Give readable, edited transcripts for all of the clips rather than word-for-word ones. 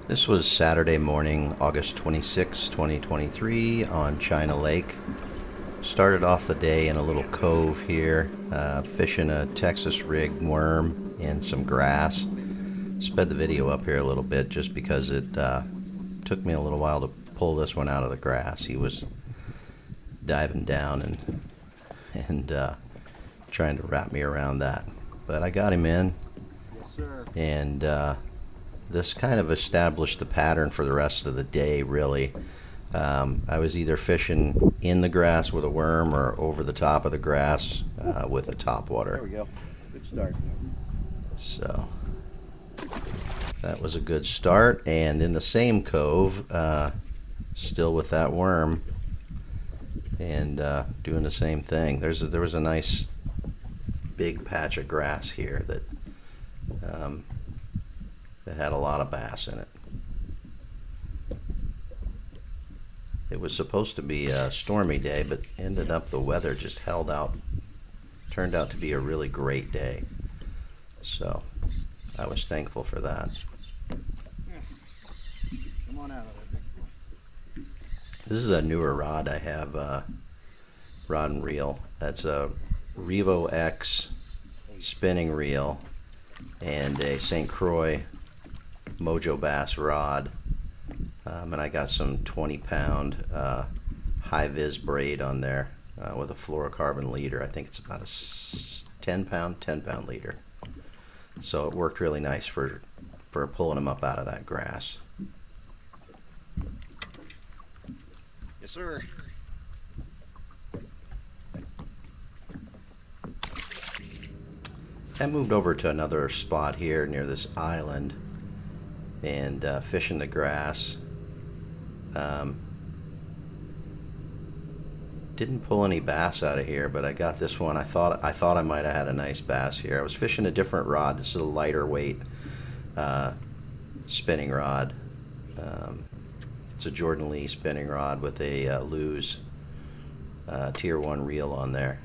This was Saturday morning, August 26, 2023, on China Lake. Started off the day in a little cove here, fishing a Texas rig worm in some grass. Sped the video up here a little bit just because it took me a little while to pull this one out of the grass. He was diving down and trying to wrap me around that. But I got him in. Yes, sir. And this kind of established the pattern for the rest of the day, really. I was either fishing in the grass with a worm or over the top of the grass with a topwater. There we go. Good start. So that was a good start. And in the same cove, still with that worm and doing the same thing. There was a nice big patch of grass here that had a lot of bass in it. It was supposed to be a stormy day, but ended up the weather just turned out to be a really great day. So I was thankful for that. Yeah. Come on out of there, big boy. This is a newer rod I have, rod and reel. That's a Revo X spinning reel and a St. Croix Mojo Bass rod. And I got some 20-pound high vis braid on there with a fluorocarbon leader. I think it's about a 10-pound leader. So it worked really nice for pulling them up out of that grass. Yes, sir. I moved over to another spot here near this island and fishing the grass. Didn't pull any bass out of here, but I got this one. I thought I might have had a nice bass here. I was fishing a different rod. This is a lighter weight spinning rod. It's a Jordan Lee spinning rod with a Lew's Tier 1 reel on there,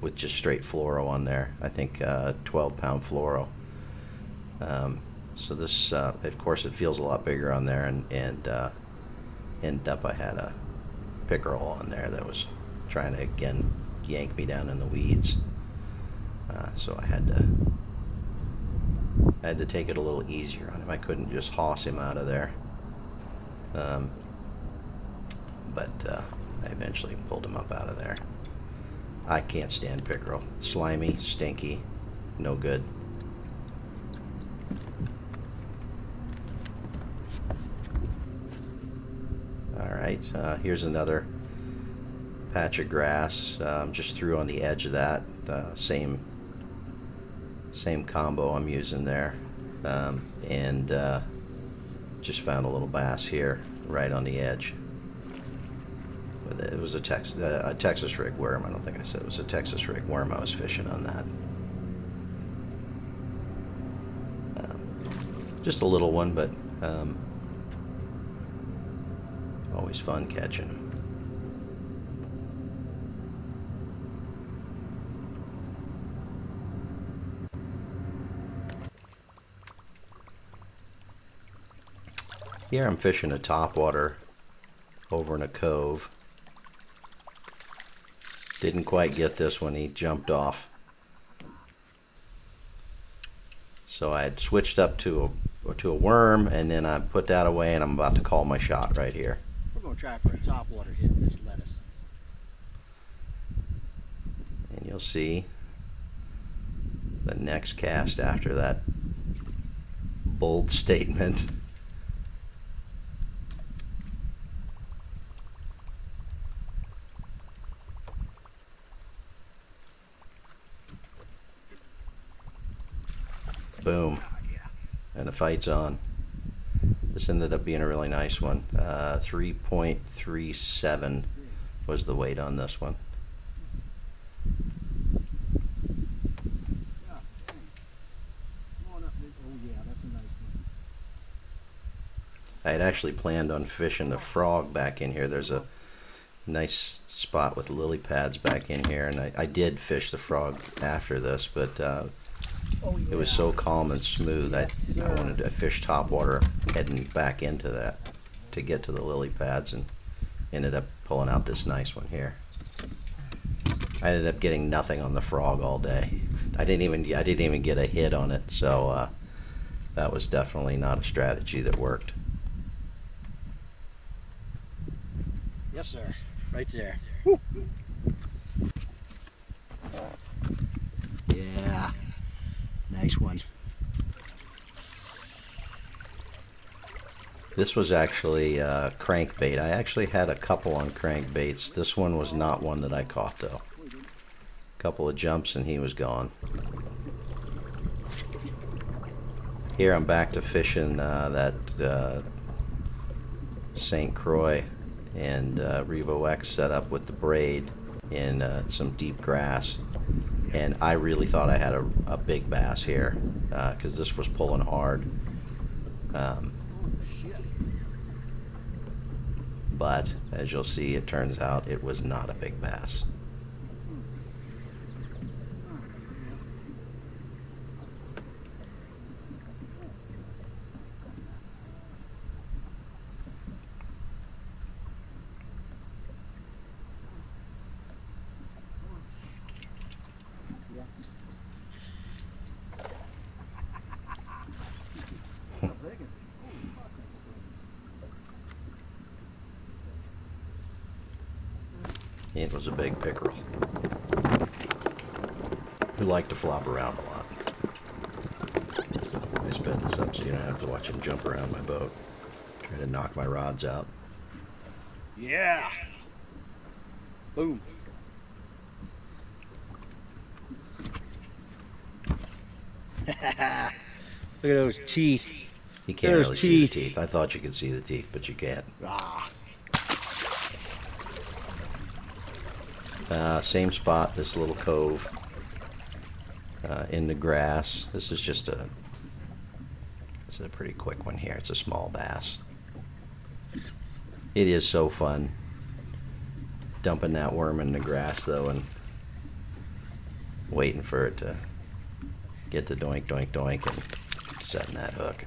with just straight fluoro on there. I think 12-pound fluoro. So this, of course, it feels a lot bigger on there, and ended up I had a pickerel on there that was trying to again yank me down in the weeds. So I had to take it a little easier on him. I couldn't just hoss him out of there. But I eventually pulled him up out of there. I can't stand pickerel. Slimy, stinky, no good. Alright, here's another patch of grass. Just threw on the edge of that. Same combo I'm using there. And just found a little bass here right on the edge. It was a Texas rig worm. I don't think I said it was a Texas rig worm. I was fishing on that. Just a little one, but always fun catching them. Here I'm fishing a topwater over in a cove. Didn't quite get this one. He jumped off. So I had switched up to a worm, and then I put that away, and I'm about to call my shot right here. We're going to try for a topwater hit in this lettuce. And you'll see the next cast after that bold statement. Boom. And the fight's on. This ended up being a really nice one. 3.37 was the weight on this one. I had actually planned on fishing the frog back in here. There's a nice spot with lily pads back in here, and I did fish the frog after this, but Oh, yeah. It was so calm and smooth. I wanted to fish topwater heading back into that to get to the lily pads, and ended up pulling out this nice one here. I ended up getting nothing on the frog all day. I didn't even get a hit on it, so that was definitely not a strategy that worked. Yes, sir. Right there. Woo. Yeah. Nice one. This was actually crankbait. I actually had a couple on crankbaits. This one was not one that I caught though. Couple of jumps and he was gone. Here I'm back to fishing that St. Croix and Revo X setup with the braid in some deep grass. And I really thought I had a big bass here because this was pulling hard. But as you'll see, it turns out it was not a big bass. It was a big pickerel who liked to flop around a lot. I sped this up so you don't have to watch him jump around my boat, try to knock my rods out. Yeah. Boom. Look at those teeth. You can't There's really see the teeth. teeth. I thought you could see the teeth, but you can't. Ah. Same spot, this little cove in the grass. This is a pretty quick one here. It's a small bass. It is so fun dumping that worm in the grass though and waiting for it to get to doink doink doink and setting that hook.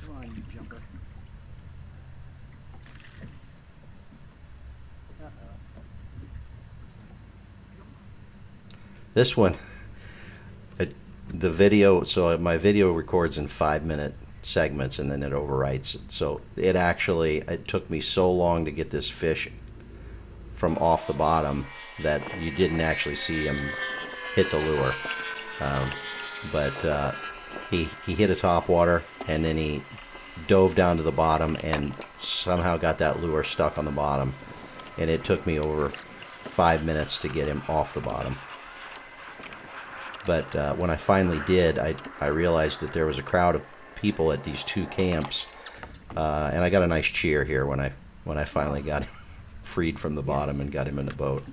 Come on, you jumper. This one, the video, so my video records in 5-minute segments and then it overwrites it. So it took me so long to get this fish from off the bottom that you didn't actually see him hit the lure. But he hit a topwater and then he dove down to the bottom and somehow got that lure stuck on the bottom. And it took me over 5 minutes to get him off the bottom. But when I finally did, I realized that there was a crowd of people at these two camps, and I got a nice cheer here when I finally got him freed from the bottom and got him in the boat.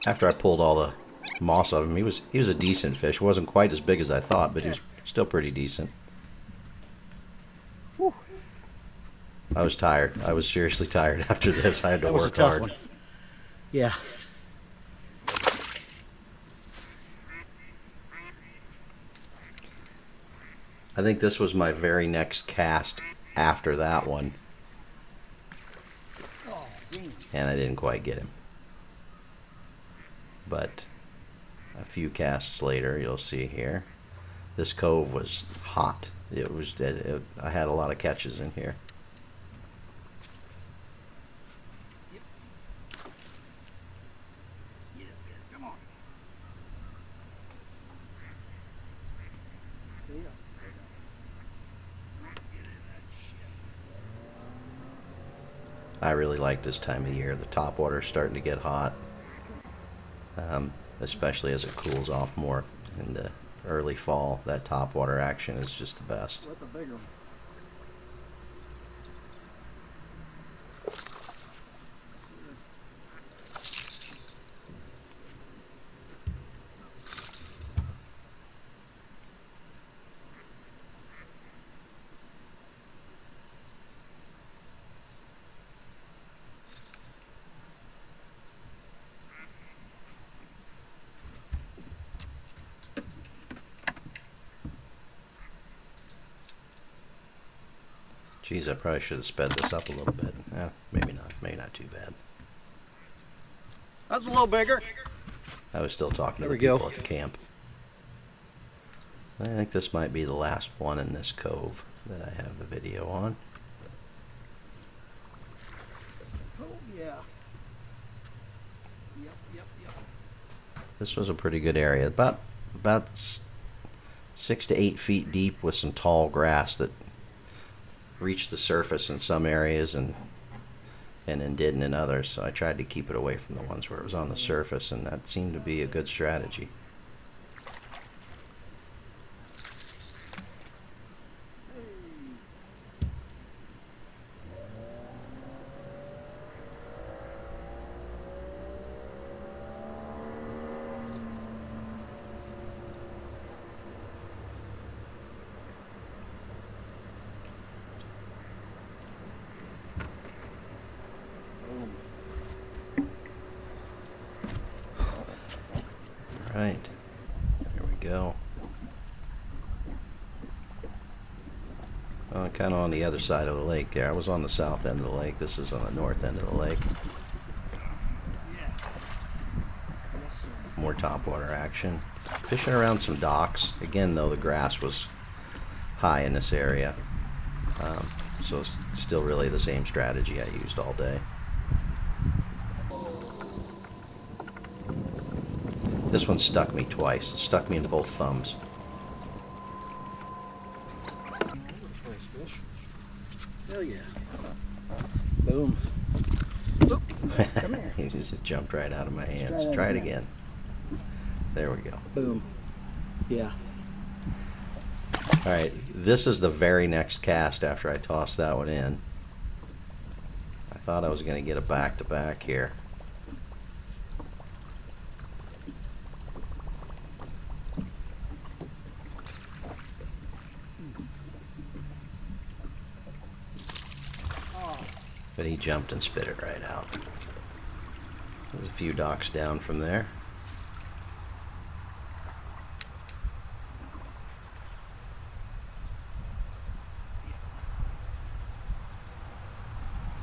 After I pulled all the moss off him, he was a decent fish. Wasn't quite as big as I thought, but he was still pretty decent. Whew. I was tired. I was seriously tired after this. I had to That was a work tough hard. one. Yeah. I think this was my very next cast after that one, and I didn't quite get him. But a few casts later, you'll see here, this cove was hot. I had a lot of catches in here. I really like this time of year. The topwater's starting to get hot, especially as it cools off more in the early fall. That topwater action is just the best. That's a bigger one. Geez, I probably should have sped this up a little bit. Maybe not. Maybe not too bad. That's a little bigger. I was still talking to There the we go. people at the camp. I think this might be the last one in this cove that I have the video on. Oh yeah. Yep. This was a pretty good area. About 6 to 8 feet deep with some tall grass that reached the surface in some areas and then didn't in others. So I tried to keep it away from the ones where it was on the surface, and that seemed to be a good strategy. Right, here we go. Kind of on the other side of the lake there. I was on the south end of the lake. This is on the north end of the lake. More topwater action. Fishing around some docks. Again, though, the grass was high in this area. So it's still really the same strategy I used all day. This one stuck me twice. It stuck me in both thumbs. Hell yeah. Boom. Oop. Come here. He just jumped right out of my hands. Try it again. There we go. Boom. Yeah. All right, this is the very next cast after I tossed that one in. I thought I was going to get a back-to-back here. But he jumped and spit it right out. There's a few docks down from there.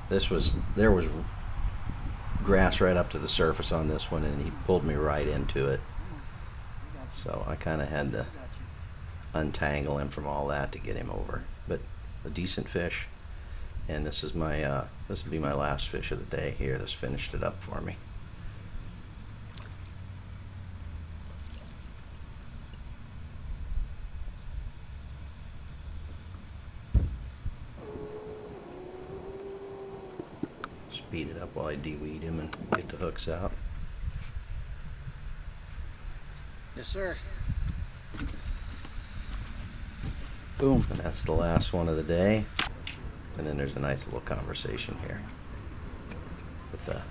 There was grass right up to the surface on this one, and he pulled me right into it. So I kind of had to untangle him from all that to get him over. But a decent fish. And this is my this will be my last fish of the day here. This finished it up for me. Speed it up while I de-weed him and get the hooks out. Yes, sir. Boom. And that's the last one of the day. And then there's a nice little conversation here with a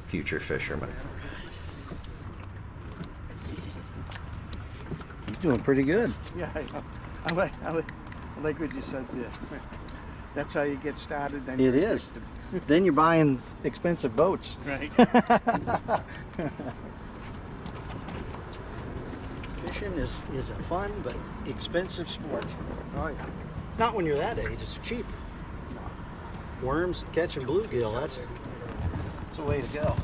future fisherman. He's doing pretty good. Yeah, I like what you said there. That's how you get started. Then It you're is. addicted. Then you're buying expensive boats. Right. Fishing is a fun but expensive sport. Oh yeah. Not when you're that age. It's cheap. Worms, catching bluegill. That's the way to go.